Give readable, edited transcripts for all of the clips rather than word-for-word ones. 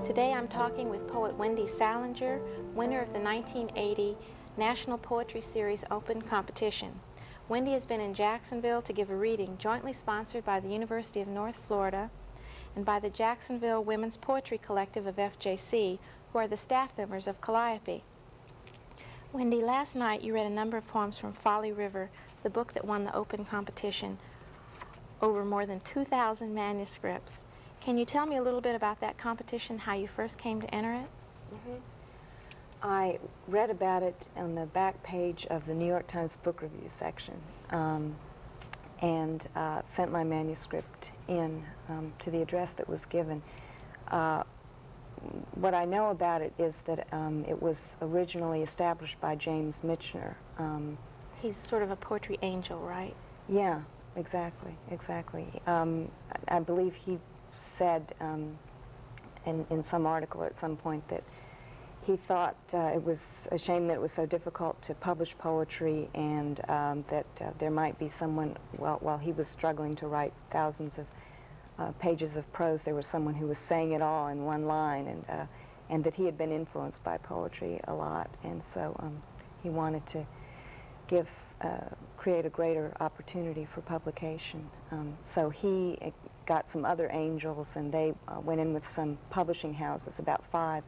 Today I'm talking with poet Wendy Salinger, winner of the 1980 National Poetry Series Open Competition. Wendy has been in Jacksonville to give a reading jointly sponsored by the University of North Florida and by the Jacksonville Women's Poetry Collective of FJC, who are the staff members of Kalliope. Wendy, last night you read a number of poems from Folly River, the book that won the open competition, over more than 2,000 manuscripts. Can you tell me a little bit about that competition, how you first came to enter it? I read about it on the back page of the New York Times Book Review section, and sent my manuscript in to the address that was given. What I know about it is that it was originally established by James Michener. He's sort of a poetry angel, right? Yeah, exactly. I believe he said in some article at some point that he thought it was a shame that it was so difficult to publish poetry, and that there might be someone, while he was struggling to write thousands of pages of prose, there was someone who was saying it all in one line, and that he had been influenced by poetry a lot, and so he wanted to create a greater opportunity for publication. So he got some other angels, and they went in with some publishing houses, about 5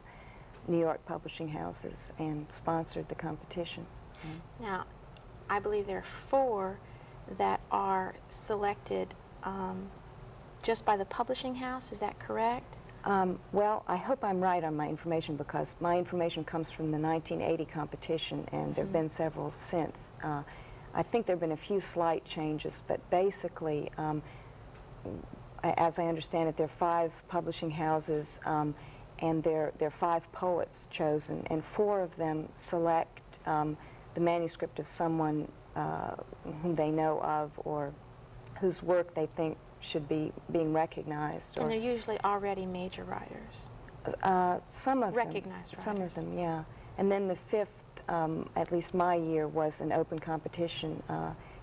New York publishing houses, and sponsored the competition. Now, I believe there are 4 that are selected just by the publishing house. Is that correct? Well, I hope I'm right on my information, because my information comes from the 1980 competition, and there have been several since. I think there have been a few slight changes, but basically, as I understand it, there are 5 publishing houses, and there are 5 poets chosen, and 4 of them select the manuscript of someone whom they know of, or whose work they think should be being recognized. And they're usually already major writers. Some of recognized them. Some of writers. them, yeah. And then the 5th, at least my year, was an open competition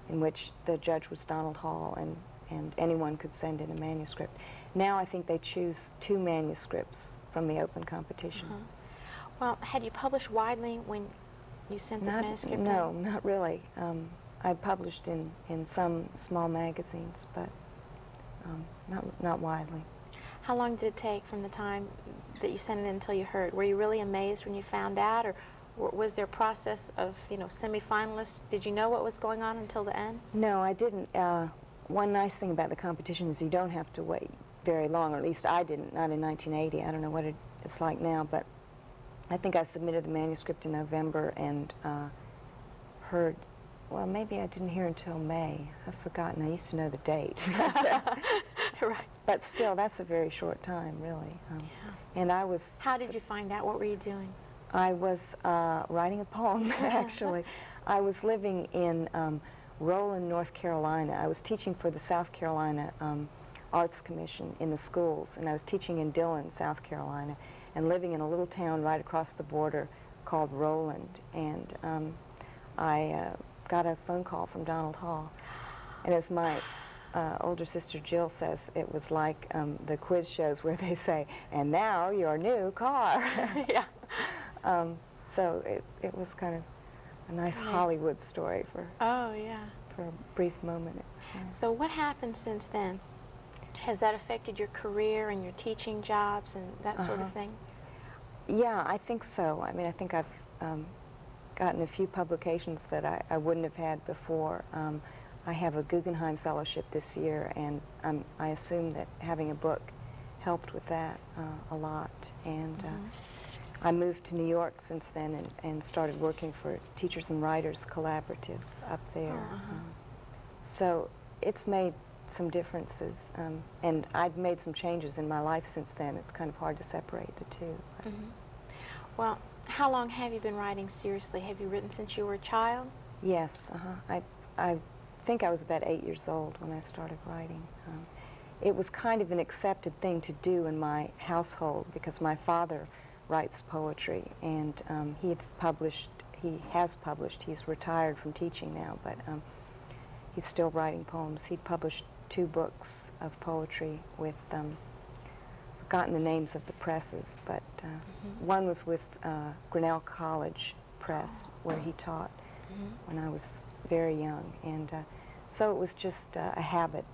in which the judge was Donald Hall, and anyone could send in a manuscript. Now I think they choose 2 manuscripts from the open competition. Well, had you published widely when you sent this manuscript No, in? not really. I published in some small magazines, but not widely. How long did it take from the time that you sent it in until you heard? Were you really amazed when you found out, or was there a process of, semi-finalists? Did you know what was going on until the end? No, I didn't. One nice thing about the competition is you don't have to wait very long, or at least I didn't, not in 1980. I don't know what it's like now, but I think I submitted the manuscript in November and heard, well, maybe I didn't hear until May. I've forgotten. I used to know the date. Right. But still, that's a very short time, really. Yeah. And I was... How did you find out? What were you doing? I was writing a poem, actually. I was living in Roland, North Carolina. I was teaching for the South Carolina Arts Commission in the schools, and I was teaching in Dillon, South Carolina, and living in a little town right across the border called Roland. And I got a phone call from Donald Hall. And as my older sister Jill says, it was like the quiz shows where they say, "And now your new car." Yeah. So it was kind of a nice Hollywood story for a brief moment. So what happened since then? Has that affected your career and your teaching jobs and that sort of thing? Yeah, I think so. I mean, I think I've gotten a few publications that I wouldn't have had before. I have a Guggenheim Fellowship this year, and I assume that having a book helped with that a lot. And I moved to New York since then and started working for Teachers and Writers Collaborative up there. So it's made some differences, and I've made some changes in my life since then. It's kind of hard to separate the two. Well, how long have you been writing seriously? Have you written since you were a child? Yes, I think I was about 8 years old when I started writing. It was kind of an accepted thing to do in my household because my father writes poetry, and he has published, he's retired from teaching now, but he's still writing poems. He published 2 books of poetry with forgotten the names of the presses, but one was with Grinnell College Press, where he taught when I was very young, and so it was just a habit.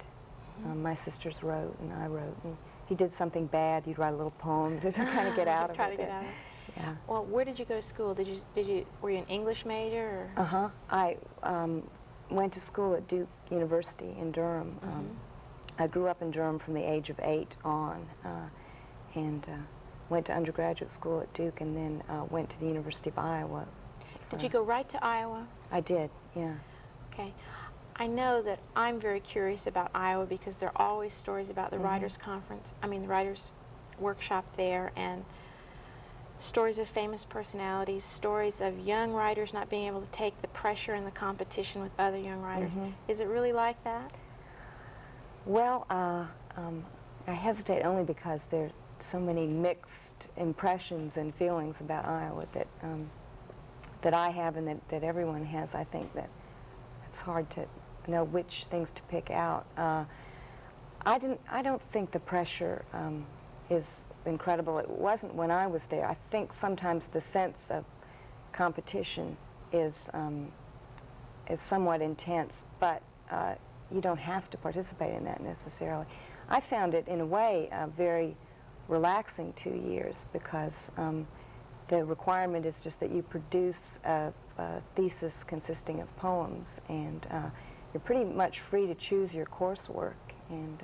My sisters wrote, and I wrote, and he did something bad, you'd write a little poem to kind of get out of it. Try to get out of it. Yeah. Well, where did you go to school? Were you an English major? Or? I went to school at Duke University in Durham. I grew up in Durham from the age of 8 on, and went to undergraduate school at Duke, and then went to the University of Iowa. Did you go right to Iowa? I did, yeah. Okay. I know that I'm very curious about Iowa because there are always stories about the Writers' Conference, the Writers' Workshop there, and stories of famous personalities, stories of young writers not being able to take the pressure and the competition with other young writers. Is it really like that? Well, I hesitate only because there are so many mixed impressions and feelings about Iowa that I have and that everyone has. I think that it's hard to know which things to pick out. I don't think the pressure is incredible. It wasn't when I was there. I think sometimes the sense of competition is somewhat intense, but you don't have to participate in that necessarily. I found it, in a way, very relaxing 2 years because the requirement is just that you produce a thesis consisting of poems, and you're pretty much free to choose your coursework. And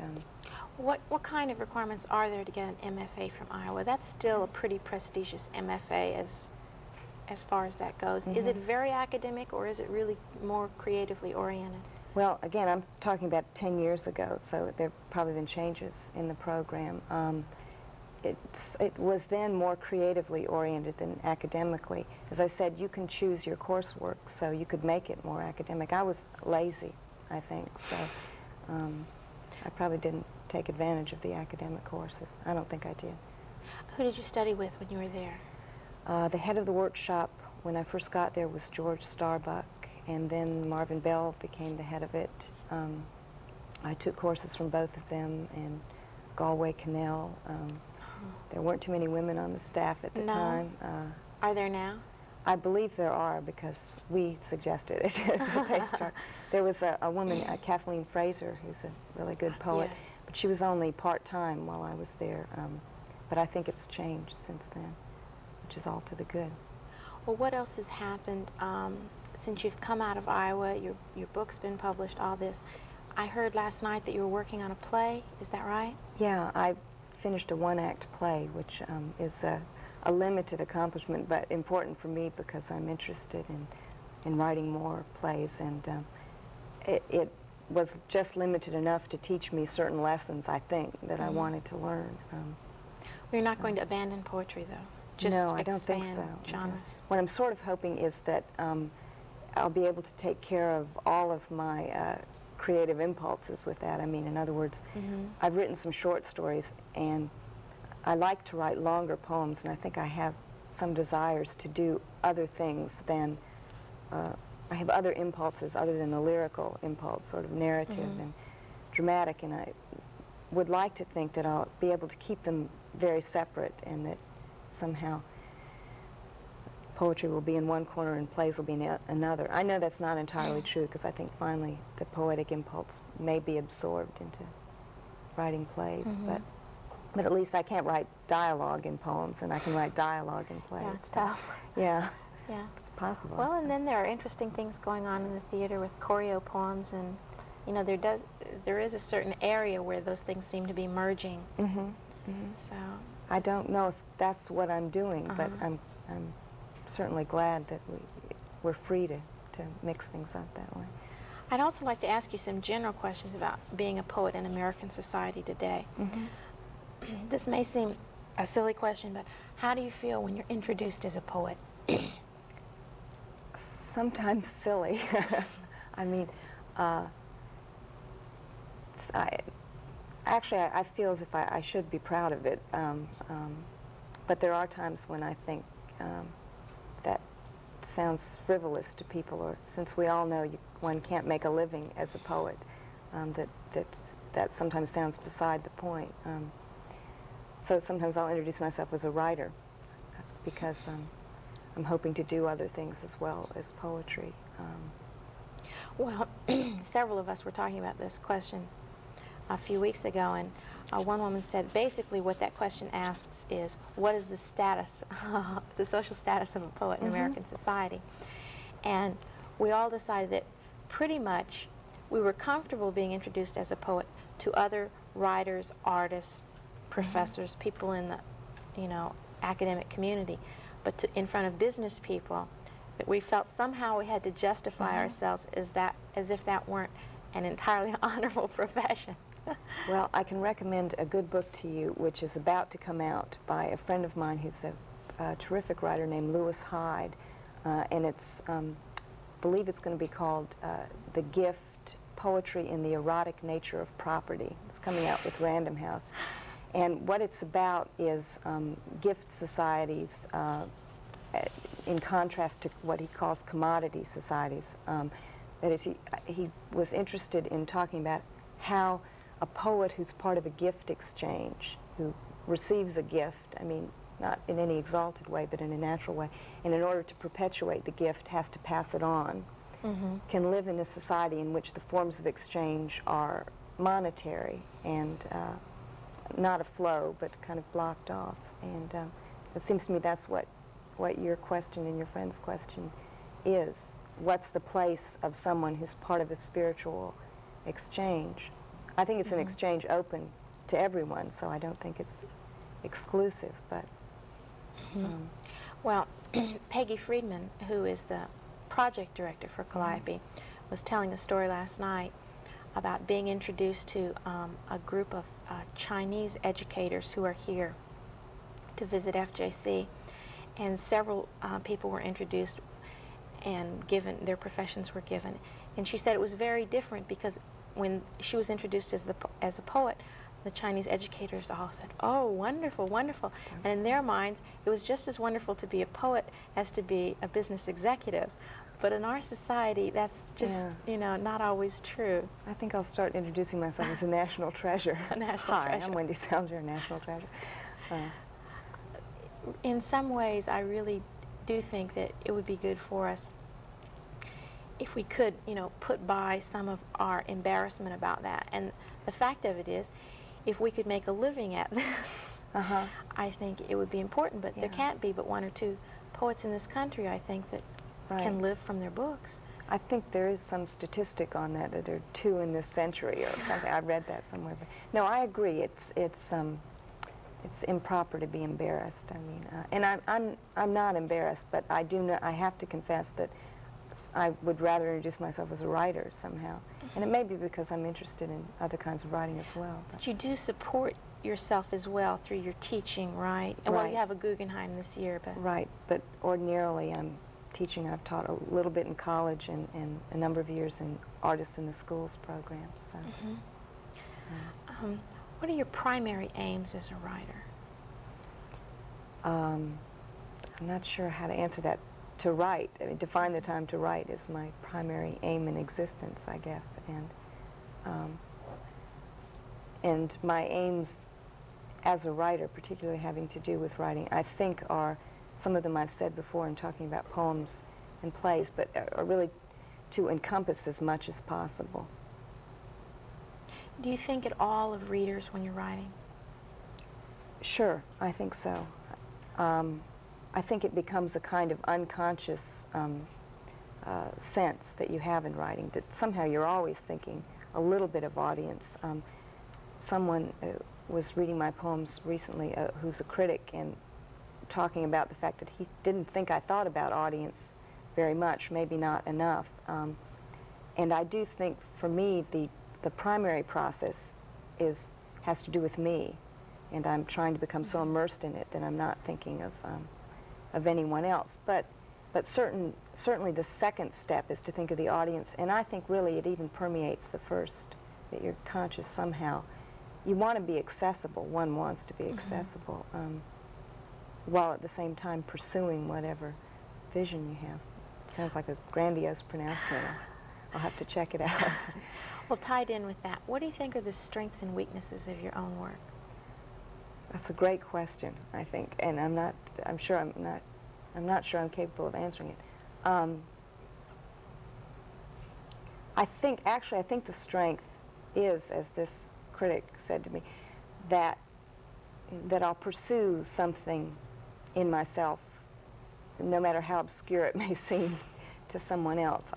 what kind of requirements are there to get an MFA from Iowa? That's still a pretty prestigious MFA as far as that goes. Is it very academic, or is it really more creatively oriented? Well, again, I'm talking about 10 years ago, so there have probably been changes in the program. It was then more creatively oriented than academically. As I said, you can choose your coursework, so you could make it more academic. I was lazy, I think, so I probably didn't take advantage of the academic courses. I don't think I did. Who did you study with when you were there? The head of the workshop when I first got there was George Starbuck, and then Marvin Bell became the head of it. I took courses from both of them, and Galway Cannell. There weren't too many women on the staff at the time. Are there now? I believe there are, because we suggested it. There was a woman, Kathleen Fraser, who's a really good poet, Yes. but she was only part-time while I was there. But I think it's changed since then, which is all to the good. Well, what else has happened since you've come out of Iowa? Your book's been published, all this. I heard last night that you were working on a play. Is that right? Yeah, I finished a one-act play, which is a limited accomplishment, but important for me because I'm interested in writing more plays, and it was just limited enough to teach me certain lessons, I think, that I wanted to learn. You're not going to abandon poetry, though? Just no, I don't think so. Genres. What I'm sort of hoping is that I'll be able to take care of all of my creative impulses with that. I mean, in other words, I've written some short stories, and I like to write longer poems, and I think I have some desires to do other things than, I have other impulses other than the lyrical impulse, sort of narrative and dramatic, and I would like to think that I'll be able to keep them very separate, and that somehow poetry will be in one corner and plays will be in another. I know that's not entirely true, because I think finally the poetic impulse may be absorbed into writing plays, but at least I can't write dialogue in poems, and I can write dialogue in plays. Yeah, it's tough. Yeah, Yeah. it's possible. Well, and then there are interesting things going on in the theater with choreo poems, and there is a certain area where those things seem to be merging. So I don't know if that's what I'm doing, but I'm certainly glad that we're free to mix things up that way. I'd also like to ask you some general questions about being a poet in American society today. This may seem a silly question, but how do you feel when you're introduced as a poet? Sometimes silly. I mean, I feel as if I should be proud of it, but there are times when I think that sounds frivolous to people, or since we all know one can't make a living as a poet, that sometimes sounds beside the point. So sometimes I'll introduce myself as a writer because I'm hoping to do other things as well as poetry. Well, several of us were talking about this question a few weeks ago, and one woman said basically what that question asks is, what is the status, the social status of a poet in American society? And we all decided that pretty much we were comfortable being introduced as a poet to other writers, artists, professors, people in the, academic community, but in front of business people, that we felt somehow we had to justify ourselves as if that weren't an entirely honorable profession. Well, I can recommend a good book to you, which is about to come out by a friend of mine who's a terrific writer named Lewis Hyde, and it's, I believe it's going to be called The Gift, Poetry in the Erotic Nature of Property. It's coming out with Random House. And what it's about is gift societies in contrast to what he calls commodity societies. That is, he was interested in talking about how a poet who's part of a gift exchange, who receives a gift, I mean, not in any exalted way, but in a natural way, and in order to perpetuate the gift has to pass it on, can live in a society in which the forms of exchange are monetary and not a flow, but kind of blocked off. And it seems to me that's what your question and your friend's question is. What's the place of someone who's part of a spiritual exchange? I think it's an exchange open to everyone, so I don't think it's exclusive, but... Well, Peggy Friedman, who is the project director for Kalliope, was telling a story last night about being introduced to a group of Chinese educators who are here to visit FJC, and several people were introduced and given, their professions were given. And she said it was very different because when she was introduced as a poet, the Chinese educators all said, "Oh, wonderful, wonderful." And in their minds, it was just as wonderful to be a poet as to be a business executive. But in our society, that's just, not always true. I think I'll start introducing myself as a national treasure. A national Hi, treasure. I'm Wendy Salinger, a national treasure. In some ways, I really do think that it would be good for us if we could, put by some of our embarrassment about that. And the fact of it is, if we could make a living at this, I think it would be important. But there can't be but one or two poets in this country, I think, that can live from their books. I think there is some statistic on that there are 2 in this century or something. I read that somewhere. But no, I agree. It's improper to be embarrassed. I mean, and I'm not embarrassed, but I do know, I have to confess that I would rather introduce myself as a writer somehow. And it may be because I'm interested in other kinds of writing as well. But you do support yourself as well through your teaching, right? And well, you have a Guggenheim this year, but... Right, but ordinarily I'm teaching. I've taught a little bit in college and a number of years in Artists in the Schools programs. So. What are your primary aims as a writer? I'm not sure how to answer that. To write, I mean, to find the time to write is my primary aim in existence, I guess. And my aims as a writer, particularly having to do with writing, I think are, some of them I've said before in talking about poems and plays, but are really to encompass as much as possible. Do you think at all of readers when you're writing? Sure, I think so. I think it becomes a kind of unconscious sense that you have in writing, that somehow you're always thinking a little bit of audience. Someone was reading my poems recently who's a critic and talking about the fact that he didn't think I thought about audience very much, maybe not enough. And I do think, for me, the primary process has to do with me, and I'm trying to become so immersed in it that I'm not thinking of anyone else. But certainly the second step is to think of the audience, and I think really it even permeates the first, that you're conscious somehow. You want to be accessible, one wants to be accessible, while at the same time pursuing whatever vision you have. It sounds like a grandiose pronouncement. I'll have to check it out. Well, tied in with that, what do you think are the strengths and weaknesses of your own work? That's a great question, I think, and I'm not sure I'm capable of answering it. I think the strength is, as this critic said to me, that I'll pursue something in myself, no matter how obscure it may seem to someone else,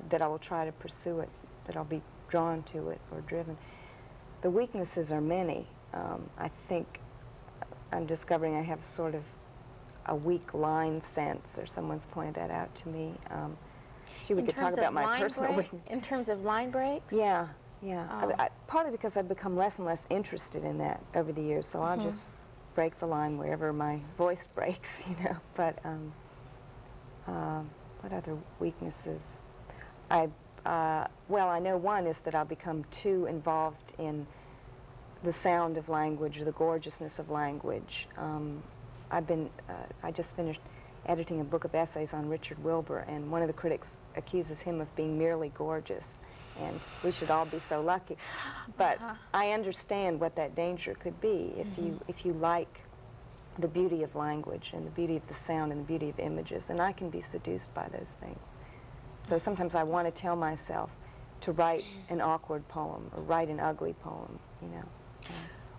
that I will try to pursue it, that I'll be drawn to it or driven. The weaknesses are many. I think I'm discovering I have sort of a weak line sense, or someone's pointed that out to me. We could talk about my personal weakness. In terms of line breaks? Yeah. Partly because I've become less and less interested in that over the years, so I'll just break the line wherever my voice breaks, But what other weaknesses? I know one is that I'll become too involved in the sound of language or the gorgeousness of language. I just finished editing a book of essays on Richard Wilbur, and one of the critics accuses him of being merely gorgeous, and we should all be so lucky. But I understand what that danger could be if you like the beauty of language and the beauty of the sound and the beauty of images, and I can be seduced by those things. So sometimes I want to tell myself to write an awkward poem or write an ugly poem,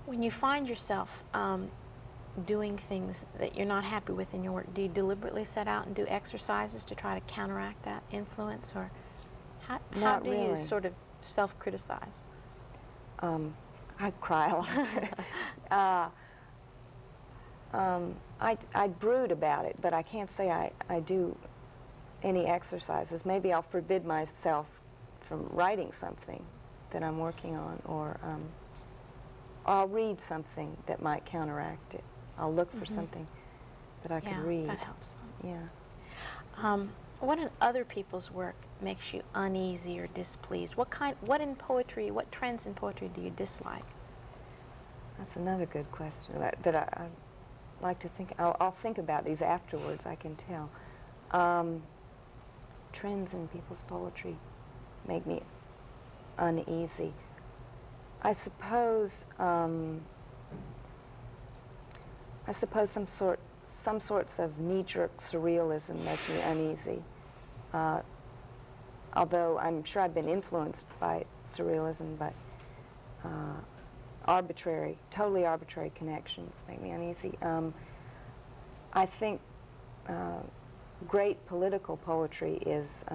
When you find yourself doing things that you're not happy with in your work, do you deliberately set out and do exercises to try to counteract that influence, or how do you sort of self-criticize? I cry a lot. I brood about it, but I can't say I do any exercises. Maybe I'll forbid myself from writing something that I'm working on, or I'll read something that might counteract it. I'll look for something that I can read. That helps. Yeah. What in other people's work makes you uneasy or displeased? What trends in poetry do you dislike? That's another good question that I like to think. I'll think about these afterwards, I can tell. Trends in people's poetry make me uneasy. I suppose some sorts of knee-jerk surrealism make me uneasy. Although I'm sure I've been influenced by surrealism, but totally arbitrary connections make me uneasy. I think great political poetry is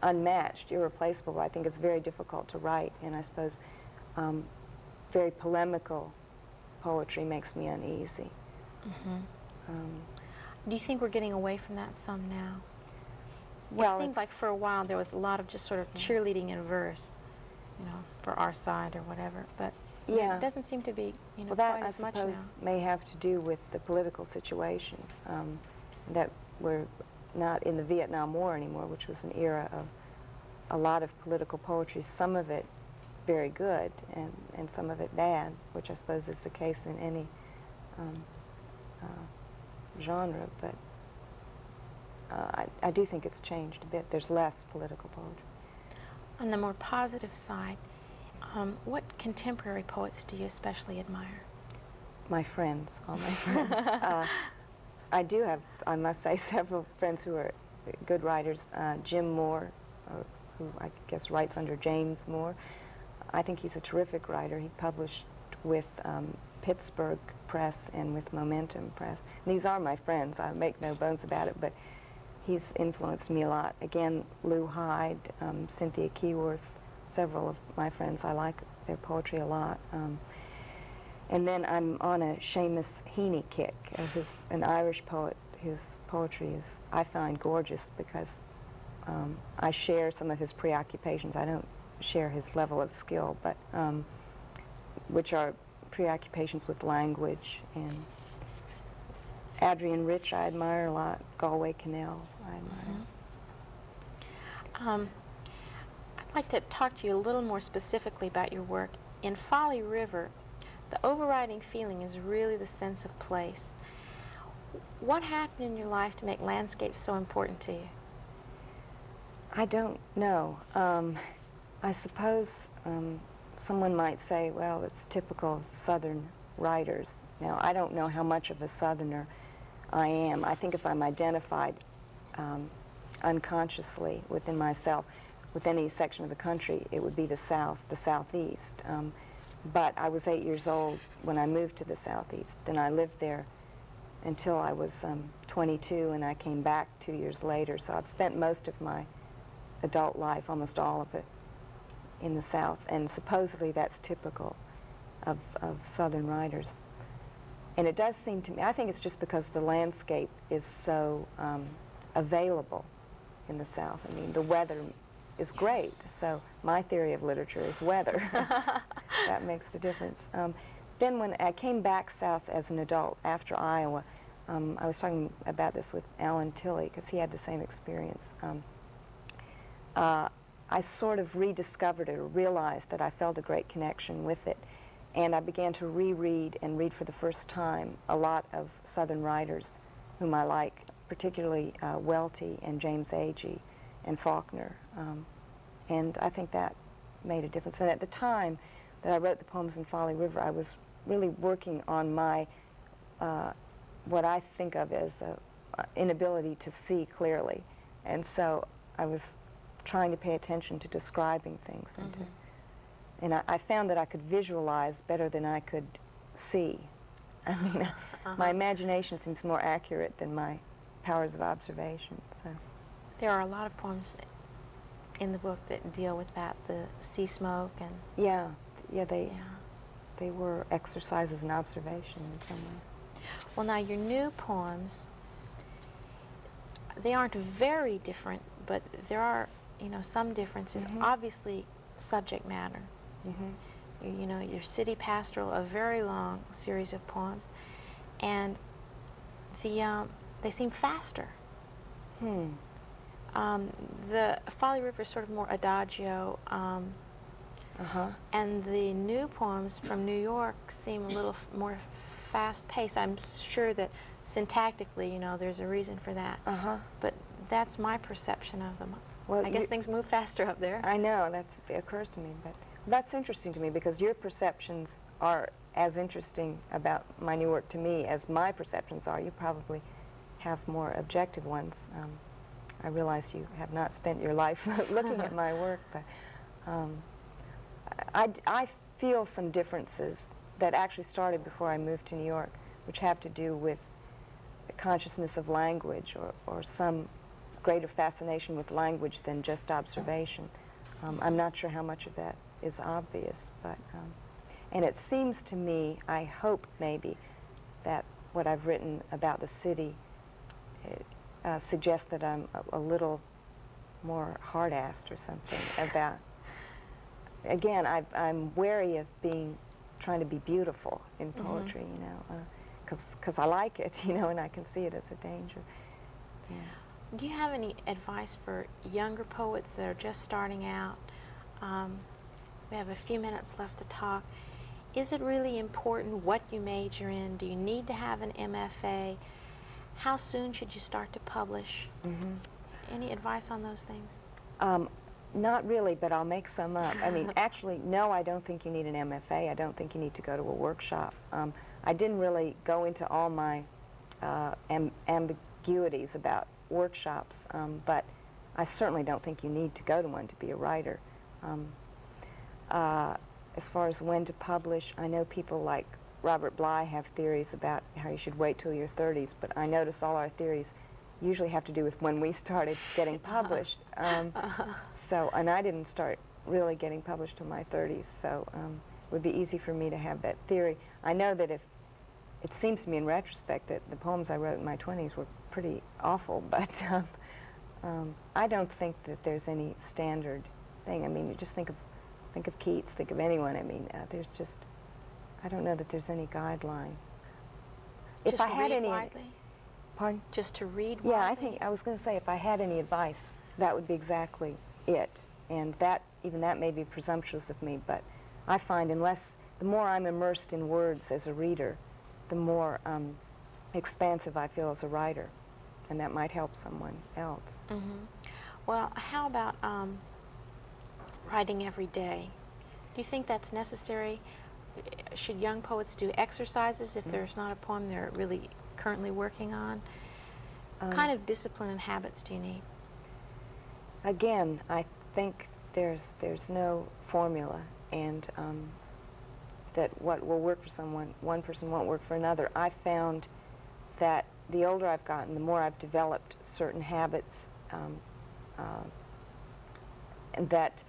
unmatched, irreplaceable. I think it's very difficult to write, and I suppose very polemical poetry makes me uneasy. Do you think we're getting away from that some now? Well, it seemed like for a while there was a lot of just sort of cheerleading in verse, for our side or whatever, but it doesn't seem to be, well, that, quite as much now. I suppose, may have to do with the political situation, that we're not in the Vietnam War anymore, which was an era of a lot of political poetry, some of it very good and some of it bad, which I suppose is the case in any genre, but I do think it's changed a bit. There's less political poetry. On the more positive side, what contemporary poets do you especially admire? My friends, all my friends. I do have, I must say, several friends who are good writers. Jim Moore, who I guess writes under James Moore. I think he's a terrific writer. He published with Pittsburgh Press and with Momentum Press. And these are my friends. I make no bones about it, but he's influenced me a lot. Again, Lou Hyde, Cynthia Keyworth, several of my friends. I like their poetry a lot. And then I'm on a Seamus Heaney kick, an Irish poet whose poetry is, I find, gorgeous because I share some of his preoccupations. I don't share his level of skill, but which are preoccupations with language. And Adrienne Rich I admire a lot. Galway Kinnell I admire. I'd like to talk to you a little more specifically about your work. In Folly River, the overriding feeling is really the sense of place. What happened in your life to make landscapes so important to you? I don't know. I suppose someone might say, well, it's typical of Southern writers. Now, I don't know how much of a Southerner I am. I think if I'm identified unconsciously within myself with any section of the country, it would be the South, the Southeast. But I was 8 years old when I moved to the Southeast, and I lived there until I was 22, and I came back 2 years later. So I've spent most of my adult life, almost all of it, in the South, and supposedly that's typical of Southern writers. And it does seem to me, I think it's just because the landscape is so available in the South. I mean, the weather is great, so my theory of literature is weather. That makes the difference. Then when I came back south as an adult after Iowa, I was talking about this with Alan Tilley, because he had the same experience. I sort of rediscovered it, or realized that I felt a great connection with it. And I began to reread and read for the first time a lot of Southern writers whom I like, particularly Welty and James Agee and Faulkner. And I think that made a difference. And at the time that I wrote the poems in Folly River, I was really working on my, what I think of as inability to see clearly. And so I was trying to pay attention to describing things. And I found that I could visualize better than I could see. I mean, my imagination seems more accurate than my powers of observation. So There are a lot of poems in the book that deal with that, the sea smoke and... yeah, they were exercises in observation in some ways. Well, now your new poems, they aren't very different, but there are, some differences. Obviously, subject matter. You know, your city pastoral, a very long series of poems, and they seem faster. The Folly River is sort of more adagio, and the new poems from New York seem a little more fast-paced. I'm sure that syntactically, there's a reason for that. But that's my perception of them. Well, I guess things move faster up there. I know, it occurs to me, but that's interesting to me because your perceptions are as interesting about my new work to me as my perceptions are. You probably have more objective ones. I realize you have not spent your life looking at my work, but I feel some differences that actually started before I moved to New York, which have to do with the consciousness of language or some greater fascination with language than just observation. I'm not sure how much of that is obvious, but and it seems to me, I hope maybe, that what I've written about the city suggests that I'm a little more hard-assed or something about. Again, I'm wary of trying to be beautiful in poetry, because I like it, and I can see it as a danger. Yeah. Do you have any advice for younger poets that are just starting out? We have a few minutes left to talk. Is it really important what you major in? Do you need to have an MFA? How soon should you start to publish? Any advice on those things? Not really, but I'll make some up. I mean, actually, no, I don't think you need an MFA. I don't think you need to go to a workshop. I didn't really go into all my ambiguities about workshops, but I certainly don't think you need to go to one to be a writer. As far as when to publish, I know people like Robert Bly have theories about how you should wait till your 30s, but I notice all our theories usually have to do with when we started getting published. So, and I didn't start really getting published till my 30s, so it would be easy for me to have that theory. I know that if it seems to me in retrospect that the poems I wrote in my 20s were pretty awful, but I don't think that there's any standard thing. I mean, you just think of Keats, think of anyone. I mean, there's just, I don't know that there's any guideline. Just if I had read any, widely? pardon? Just to read widely? Yeah, I was going to say if I had any advice, that would be exactly it. And that, even that may be presumptuous of me, but I find the more I'm immersed in words as a reader, the more expansive I feel as a writer, and that might help someone else. Well, how about writing every day? Do you think that's necessary? Should young poets do exercises if there's not a poem they're really currently working on? What kind of discipline and habits do you need? Again, I think there's no formula, and that what will work for someone, one person won't work for another. I found that the older I've gotten, the more I've developed certain habits, and that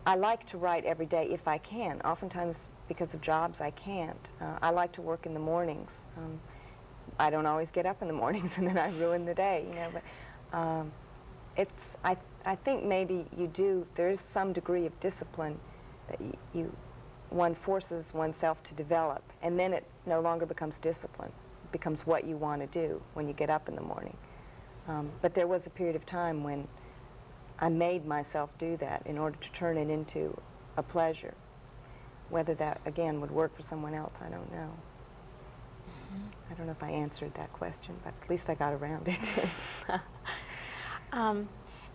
I like to write every day if I can. Oftentimes, because of jobs, I can't. I like to work in the mornings. I don't always get up in the mornings, and then I ruin the day, you know. But it's, I think maybe you do. There is some degree of discipline that one forces oneself to develop, and then it no longer becomes discipline. It becomes what you want to do when you get up in the morning. But there was a period of time when I made myself do that in order to turn it into a pleasure. Whether that, again, would work for someone else, I don't know. I don't know if I answered that question, but at least I got around it.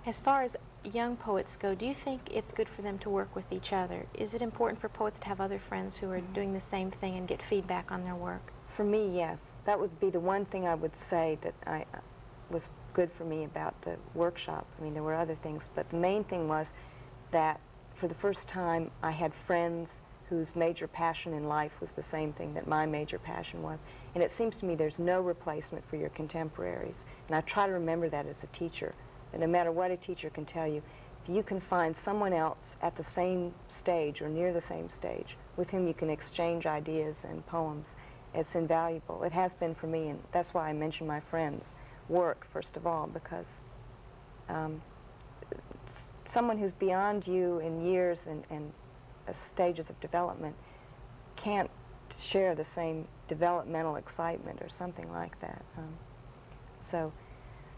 As far as young poets go, do you think it's good for them to work with each other? Is it important for poets to have other friends who are doing the same thing and get feedback on their work? For me, yes. That would be the one thing I would say that was good for me about the workshop. I mean, there were other things, but the main thing was that for the first time I had friends whose major passion in life was the same thing that my major passion was. And it seems to me there's no replacement for your contemporaries. And I try to remember that as a teacher, that no matter what a teacher can tell you, if you can find someone else at the same stage or near the same stage with whom you can exchange ideas and poems, it's invaluable. It has been for me, and that's why I mention my friends' work, first of all, because someone who's beyond you in years and stages of development can't share the same developmental excitement or something like that. So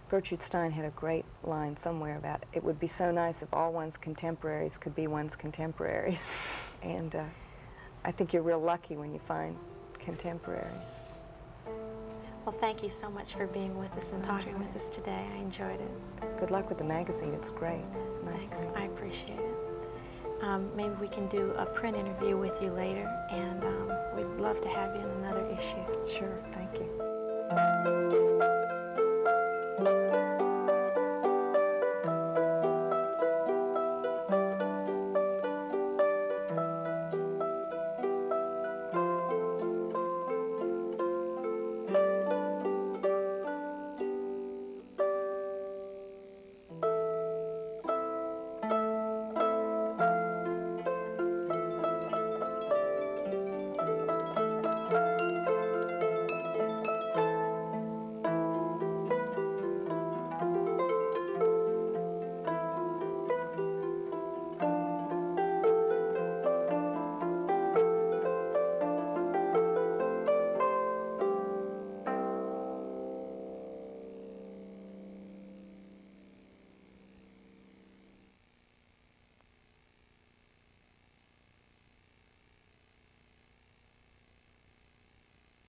Gertrude Stein had a great line somewhere about it would be so nice if all one's contemporaries could be one's contemporaries. And I think you're real lucky when you find contemporaries. Well, thank you so much for being with us and talking with us today. I enjoyed it. Good luck with the magazine. It's great. It's nice. Thanks. I appreciate it. Maybe we can do a print interview with you later, and we'd love to have you in another issue. Sure. Thank you.